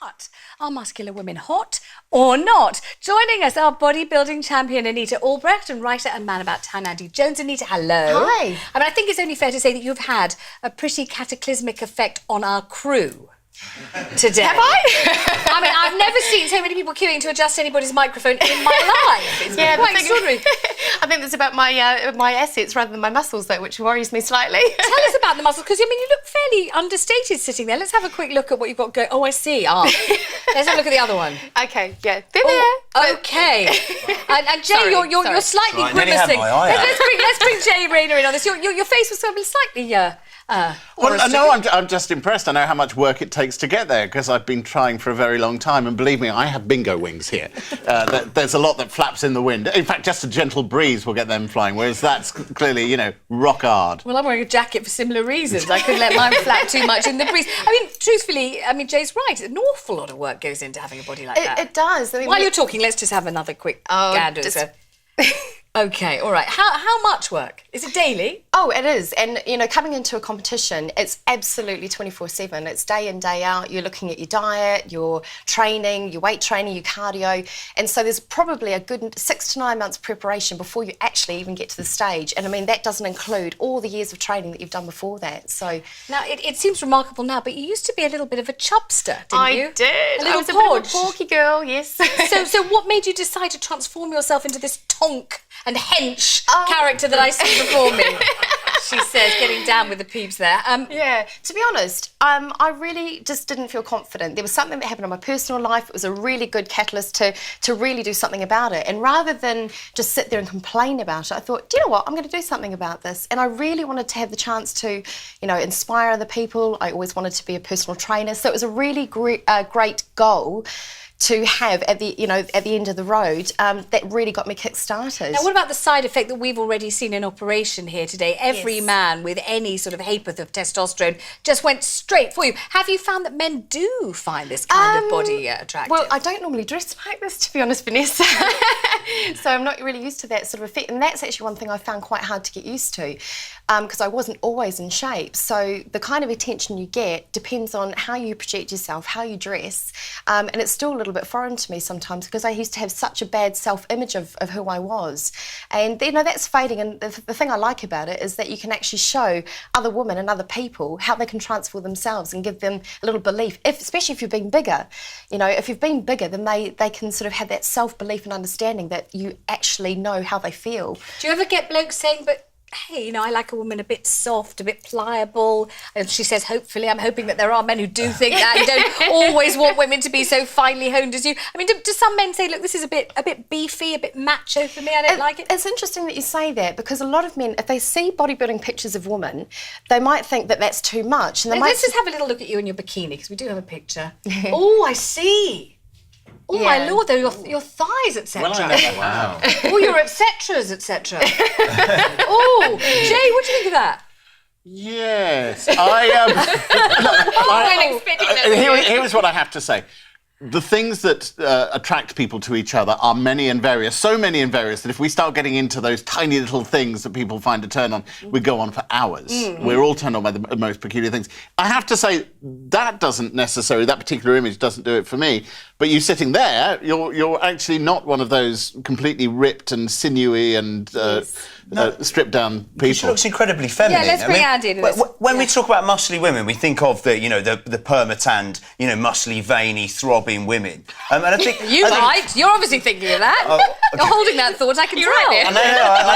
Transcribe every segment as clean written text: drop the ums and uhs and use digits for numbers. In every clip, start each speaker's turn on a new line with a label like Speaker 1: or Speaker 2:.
Speaker 1: But are muscular women hot or not? Joining us, our bodybuilding champion Anita Albrecht and writer and man about town Andy Jones. Anita, hello.
Speaker 2: Hi.
Speaker 1: I mean, I think it's only fair to say that you've had a pretty cataclysmic effect on our crew today.
Speaker 2: Have I?
Speaker 1: I mean, I've never seen so many people queuing to adjust anybody's microphone in my life. It's quite extraordinary.
Speaker 2: I think that's about my assets rather than my muscles, though, which worries me slightly.
Speaker 1: Tell us about the muscles, because, I mean, you look fairly understated sitting there. Let's have a quick look at what you've got going. Oh, I see. Let's have a look at the other one.
Speaker 2: Okay, yeah. They're
Speaker 1: there. Okay. And Jay,
Speaker 2: Sorry,
Speaker 1: you're slightly grimacing. Let's bring Jay Rayner in on this. Your face was sort of slightly...
Speaker 3: Well, no, I'm just impressed. I know how much work it takes to get there because I've been trying for a very long time, and believe me, I have bingo wings here. There's a lot that flaps in the wind. In fact, just a gentle breeze will get them flying, whereas that's clearly, rock hard.
Speaker 1: Well, I'm wearing a jacket for similar reasons. I couldn't let mine flap too much in the breeze. I mean, truthfully, Jay's right. An awful lot of work goes into having a body like that.
Speaker 2: It does. I mean,
Speaker 1: While you're talking, let's just have another quick gander. Okay, all right. How much work? Is it daily?
Speaker 2: Oh, it is. And, coming into a competition, it's absolutely 24/7. It's day in, day out. You're looking at your diet, your training, your weight training, your cardio. And so there's probably a good 6 to 9 months preparation before you actually even get to the stage. And, that doesn't include all the years of training that you've done before that. So
Speaker 1: now, it seems remarkable now, but you used to be a little bit of a chubster, didn't you?
Speaker 2: I did.
Speaker 1: A little
Speaker 2: I was a bit of a porky girl, yes.
Speaker 1: So what made you decide to transform yourself into this tonk and hench character that I see before me? She says, getting down with the peeps there.
Speaker 2: Yeah, to be honest, I really just didn't feel confident. There was something that happened in my personal life. It was a really good catalyst to really do something about it. And rather than just sit there and complain about it, I thought, do you know what? I'm going to do something about this. And I really wanted to have the chance to, inspire other people. I always wanted to be a personal trainer. So it was a really great goal to have at the end of the road, that really got me kick-started.
Speaker 1: Now, what about the side effect that we've already seen in operation here today? Every man with any sort of ha'porth of testosterone just went straight for you. Have you found that men do find this kind of body attractive?
Speaker 2: Well, I don't normally dress like this, to be honest, Vanessa. So I'm not really used to that sort of effect. And that's actually one thing I found quite hard to get used to, because I wasn't always in shape. So the kind of attention you get depends on how you project yourself, how you dress, and it's still a little bit foreign to me sometimes because I used to have such a bad self-image of who I was. And, that's fading. And the thing I like about it is that you can actually show other women and other people how they can transform themselves and give them a little belief, especially if you've been bigger. If you've been bigger, then they can sort of have that self-belief and understanding that you actually know how they feel.
Speaker 1: Do you ever get blokes saying, but hey, I like a woman a bit soft, a bit pliable? And she says, hopefully, I'm hoping that there are men who do think that and don't always want women to be so finely honed as you. I mean, do some men say, look, this is a bit beefy, a bit macho for me, I don't like it?
Speaker 2: It's interesting that you say that, because a lot of men, if they see bodybuilding pictures of women, they might think that that's too much. And
Speaker 1: let's just have a little look at you in your bikini, because we do have a picture. Oh, I see. Oh, my Lord, though, your thighs, etc.
Speaker 3: Well, I know. Wow.
Speaker 1: Oh, your etceteras, etc. Oh, Jay, what do you think of that?
Speaker 3: Yes. Here's what I have to say. The things that attract people to each other are many and various, so many and various that if we start getting into those tiny little things that people find a turn on, we go on for hours. We're all turned on by the most peculiar things. I have to say, that particular image doesn't do it for me. But you sitting there, you're actually not one of those completely ripped and sinewy and stripped down people.
Speaker 4: She looks incredibly feminine.
Speaker 1: Yeah, let's bring Andy into this.
Speaker 4: When we talk about muscly women, we think of the permatanned, muscly, veiny, throbbing women. And I think
Speaker 1: you're obviously thinking of that. Okay. You're holding that thought. I can tell.
Speaker 2: Right,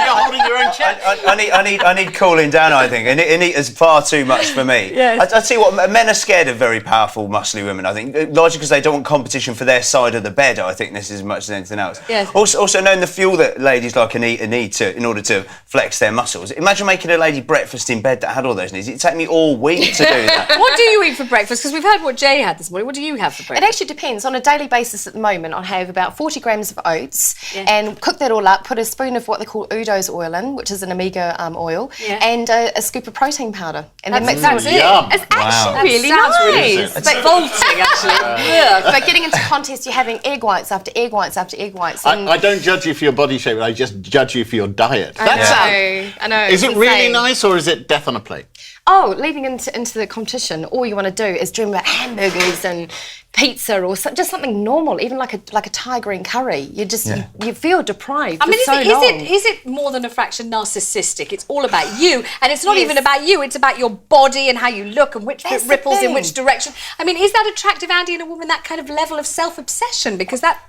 Speaker 3: you're holding your own chest.
Speaker 4: I need cooling down. I think, and it is far too much for me.
Speaker 1: Yes.
Speaker 4: I tell you what, men are scared of very powerful, muscly women. I think largely because they don't want competition for their side of the bed. I think this is as much as anything else.
Speaker 1: Yes.
Speaker 4: Also knowing the fuel that ladies like Anita need in order to flex their muscles. Imagine making a lady breakfast in bed that had all those needs. It'd take me all week to do that.
Speaker 1: What do you eat for breakfast? Because we've heard what Jay had this morning. What do you have for breakfast?
Speaker 2: It actually depends. On a daily basis at the moment, I have about 40 grams of oats and cook that all up, put a spoon of what they call Udo's oil in, which is an omega oil, and a scoop of protein powder. And then mix
Speaker 1: it.
Speaker 2: It's actually really nice.
Speaker 1: It's revolting, actually.
Speaker 2: But getting into contest, you're having egg whites after egg whites after egg whites.
Speaker 3: I don't judge you for your body shape, I just judge you for your diet.
Speaker 2: I know.
Speaker 3: Is it really nice or is it death on a plate?
Speaker 2: Oh, leading into the competition, all you want to do is dream about hamburgers and pizza or just something normal, even like a Thai green curry. You just you feel deprived.
Speaker 1: I mean,
Speaker 2: for so long.
Speaker 1: is it more than a fraction narcissistic? It's all about you, and it's not even about you. It's about your body and how you look and which bit ripples in which direction. I mean, is that attractive, Andy, in a woman, that kind of level of self-obsession? Because that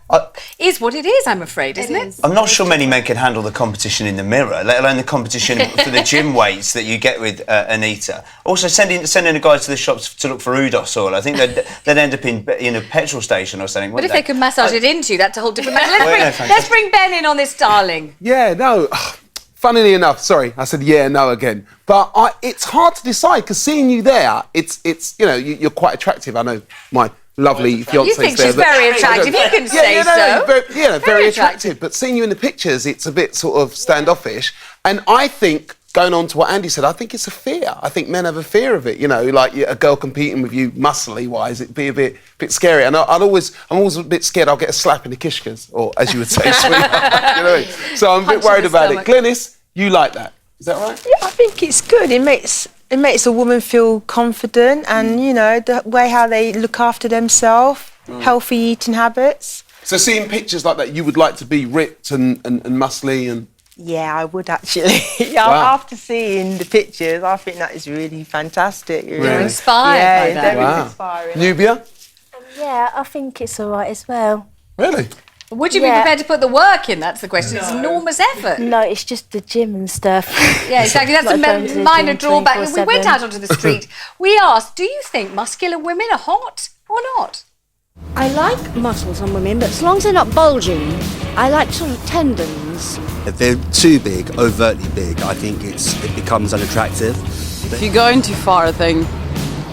Speaker 1: is what it is, I'm afraid, isn't it?
Speaker 4: I'm not sure many men can handle the competition in the mirror, let alone the competition for the gym weights that you get with Anita. Also, sending a guy to the shops to look for Udos oil. I think they'd end up in a petrol station or something.
Speaker 1: But if they could massage it into you, that's a whole different matter.
Speaker 4: Well,
Speaker 1: Let's bring Ben in on this, darling.
Speaker 5: Yeah, no. Funnily enough, sorry, I said no again. But it's hard to decide because seeing you there, it's you're quite attractive. I know my lovely fiancé.
Speaker 1: You think she's very attractive? You can say so.
Speaker 5: Very attractive. But seeing you in the pictures, it's a bit sort of standoffish. And I think, going on to what Andy said, I think it's a fear. I think men have a fear of it. Like a girl competing with you, muscly wise, it'd be a bit scary. And I'm always a bit scared I'll get a slap in the kishkas, or as you would say, sweetheart. You know what I mean? So I'm a bit worried about it. Glynis, you like that? Is that right?
Speaker 6: Yeah, I think it's good. It makes a woman feel confident, and the way how they look after themselves, healthy eating habits.
Speaker 5: So seeing pictures like that, you would like to be ripped and muscly and.
Speaker 6: Yeah, I would actually.
Speaker 5: Wow.
Speaker 6: After seeing the pictures, I think that is really fantastic.
Speaker 1: You're inspired by that.
Speaker 6: Very inspiring.
Speaker 5: Nubia?
Speaker 7: Yeah, I think it's all right as well.
Speaker 5: Really?
Speaker 1: Would you be prepared to put the work in? That's the question. It's enormous effort.
Speaker 7: No, it's just the gym and stuff.
Speaker 1: Yeah, exactly. That's
Speaker 7: Like going to
Speaker 1: a
Speaker 7: the
Speaker 1: minor
Speaker 7: gym
Speaker 1: drawback. We
Speaker 7: 24/7.
Speaker 1: went out onto the street. We asked, do you think muscular women are hot or not?
Speaker 8: I like muscles on women, but as long as they're not bulging, I like sort of tendons.
Speaker 9: If they're too big, overtly big, I think it becomes unattractive.
Speaker 10: If you go in too far, I think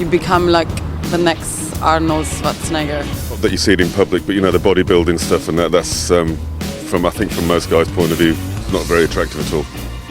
Speaker 10: you become like the next Arnold Schwarzenegger.
Speaker 11: Not that you see it in public, but the bodybuilding stuff and that's from most guys' point of view, not very attractive at all.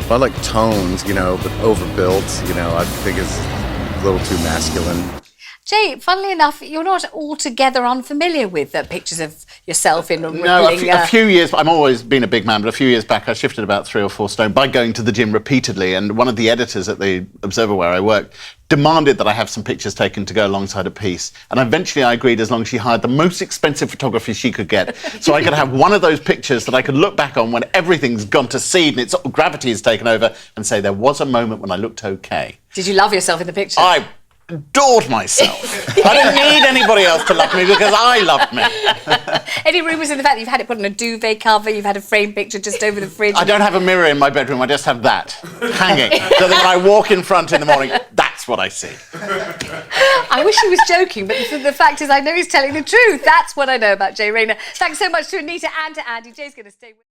Speaker 12: I like tones, but overbuilt, I think it's a little too masculine.
Speaker 1: Jay, funnily enough, you're not altogether unfamiliar with pictures of yourself in a rippling...
Speaker 3: No, a few years... I've always been a big man, but a few years back I shifted about 3 or 4 stone by going to the gym repeatedly, and one of the editors at the Observer where I worked demanded that I have some pictures taken to go alongside a piece. And eventually I agreed, as long as she hired the most expensive photography she could get. So I could have one of those pictures that I could look back on when everything's gone to seed and gravity has taken over, and say there was a moment when I looked okay.
Speaker 1: Did you love yourself in the picture?
Speaker 3: I adored myself. I didn't need anybody else to love me because I loved me.
Speaker 1: Any rumours in the fact that you've had it put on a duvet cover, you've had a framed picture just over the fridge?
Speaker 3: I don't have a mirror in my bedroom, I just have that hanging. So that when I walk in front in the morning, that's what I see.
Speaker 1: I wish he was joking, but the fact is I know he's telling the truth. That's what I know about Jay Rayner. Thanks so much to Anita and to Andy. Jay's going to stay with